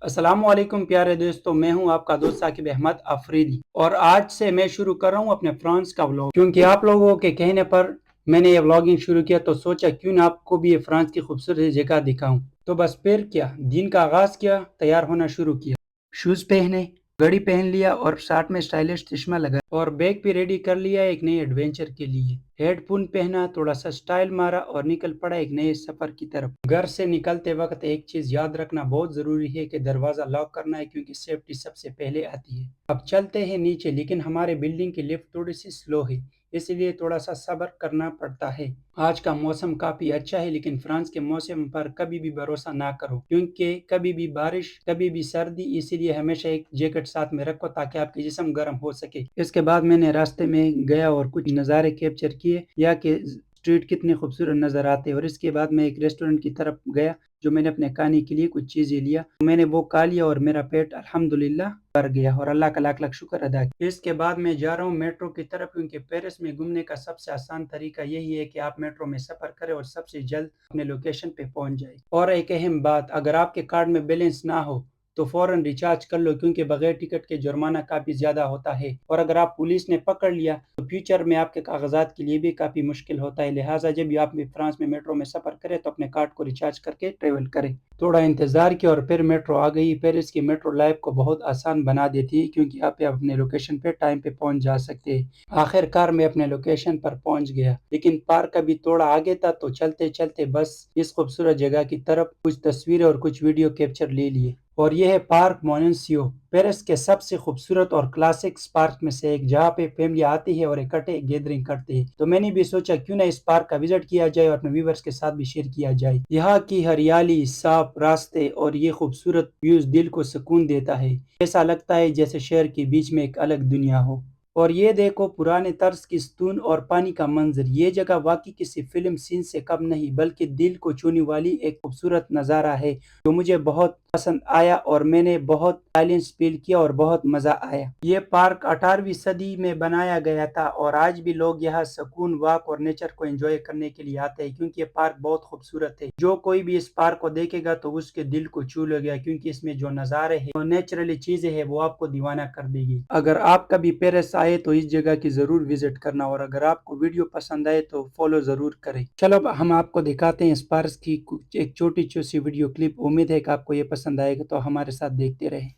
अस्सलाम वालेकुम प्यारे दोस्तों, मैं हूं आपका दोस्त साकिब अहमद अफरीदी और आज से मैं शुरू कर रहा हूं अपने फ्रांस का व्लॉग। क्योंकि आप लोगों के कहने पर मैंने ये व्लॉगिंग शुरू किया तो सोचा क्यों ना आपको भी ये फ्रांस की खूबसूरत जगह दिखाऊं। तो बस फिर क्या, दिन का आगाज किया, तैयार होना शुरू किया। शूज पहने, घड़ी पहन लिया और साथ में स्टाइलिश चश्मा लगा और बैग भी रेडी कर लिया एक नए एडवेंचर के लिए। हेडफोन पहना, थोड़ा सा स्टाइल मारा और निकल पड़ा एक नए सफर की तरफ। घर से निकलते वक्त एक चीज याद रखना बहुत जरूरी है कि दरवाजा लॉक करना है, क्योंकि सेफ्टी सबसे पहले आती है। अब चलते हैं नीचे, लेकिन हमारे बिल्डिंग की लिफ्ट थोड़ी सी स्लो है, इसलिए थोड़ा सा सब्र करना पड़ता है। आज का मौसम काफी अच्छा है, लेकिन फ्रांस के मौसम पर कभी भी भरोसा ना करो, क्योंकि कभी भी बारिश कभी भी सर्दी, इसीलिए हमेशा एक जैकेट साथ में रखो ताकि आपके जिस्म गर्म हो सके। इसके बाद मैंने रास्ते में गया और कुछ नज़ारे कैप्चर किए, या कि स्ट्रीट कितने खूबसूरत नज़र आते हैं। और इसके बाद मैं एक रेस्टोरेंट की तरफ गया, जो मैंने अपने खाने के लिए कुछ चीज़ें लिया। मैंने वो खा लिया और मेरा पेट अल्हम्दुलिल्लाह भर गया और अल्लाह का लाख लाख शुक्र अदा किया। इसके बाद मैं जा रहा हूँ मेट्रो की तरफ, क्योंकि पेरिस में घूमने का सबसे आसान तरीका यही है कि आप मेट्रो में सफ़र करें और सबसे जल्द अपने लोकेशन पे पहुंच जाए। और एक अहम बात, अगर आपके कार्ड में बैलेंस ना हो तो फौरन रिचार्ज कर लो, क्योंकि बगैर टिकट के जुर्माना काफ़ी ज़्यादा होता है। और अगर आप पुलिस ने पकड़ लिया तो फ्यूचर में आपके कागजात के लिए भी काफ़ी मुश्किल होता है। लिहाजा जब भी आप भी फ्रांस में मेट्रो में सफ़र करें तो अपने कार्ड को रिचार्ज करके ट्रेवल करें। थोड़ा इंतज़ार किया और फिर मेट्रो आ गई। पेरिस की मेट्रो लाइफ को बहुत आसान बना देती है, क्योंकि आप अपने लोकेशन पे टाइम पे पहुंच जा सकते हैं। आखिरकार मैं अपने लोकेशन पर पहुंच गया, लेकिन पार्क अभी थोड़ा आगे था, तो चलते चलते बस इस खूबसूरत जगह की तरफ कुछ तस्वीरें और कुछ वीडियो कैप्चर ले लिए। और यह है पार्क मोनेंसियो, पेरिस के सबसे खूबसूरत और क्लासिक पार्क में से एक, जहाँ पे फैमिली आती है और इकट्ठे गैदरिंग करते हैं। तो मैंने भी सोचा क्यों ना इस पार्क का विजिट किया जाए और अपने व्यूवर्स के साथ भी शेयर किया जाए। यहाँ की हरियाली, साफ रास्ते और ये खूबसूरत व्यूज दिल को सुकून देता है। ऐसा लगता है जैसे शहर के बीच में एक अलग दुनिया हो। और ये देखो, पुराने तर्ज की स्तून और पानी का मंजर, ये जगह वाकई किसी फिल्म सीन से कम नहीं, बल्कि दिल को छूने वाली एक खूबसूरत नज़ारा है, जो मुझे बहुत पसंद आया और मैंने बहुत साइलेंस फील किया और बहुत मजा आया। ये पार्क 18वीं सदी में बनाया गया था और आज भी लोग यहाँ सुकून, वॉक और नेचर को एंजॉय करने के लिए आते हैं, क्योंकि ये पार्क बहुत खूबसूरत है। जो कोई भी इस पार्क को देखेगा तो उसके दिल को छू लेगा, क्योंकि इसमें जो नज़ारे हैं, जो नेचुरली चीजें हैं, वो आपको दीवाना कर देगी। अगर आप कभी पेरिस आए तो इस जगह की जरूर विजिट करना, और अगर आपको वीडियो पसंद आए तो फॉलो जरूर करें। चलो अब हम आपको दिखाते हैं इस पार्क की एक छोटी सी वीडियो क्लिप। उम्मीद है कि आपको ये पसंद आएगा, तो हमारे साथ देखते रहें।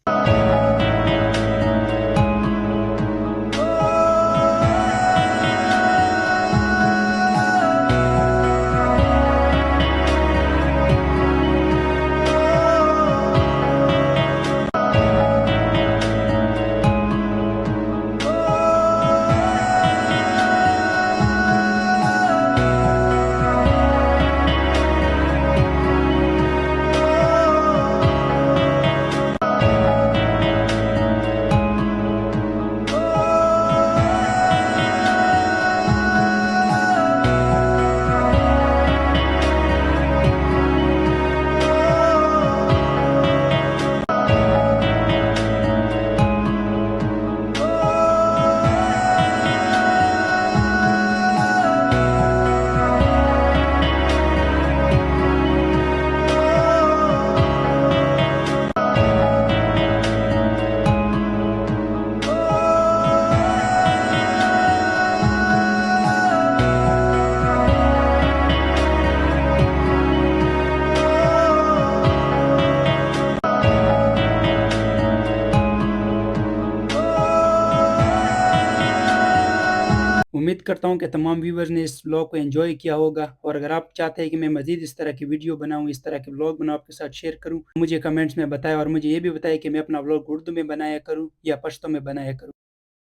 उम्मीद करता हूँ कि तमाम व्यूवर्स ने इस व्लॉग को एंजॉय किया होगा। और अगर आप चाहते हैं कि मैं मजीद इस तरह की वीडियो बनाऊं, इस तरह के व्लॉग बनाऊं, आपके साथ शेयर करूं, मुझे कमेंट्स में बताएं। और मुझे ये भी बताएं कि मैं अपना व्लॉग उर्दू में बनाया करूं या पश्तो में बनाया करूं।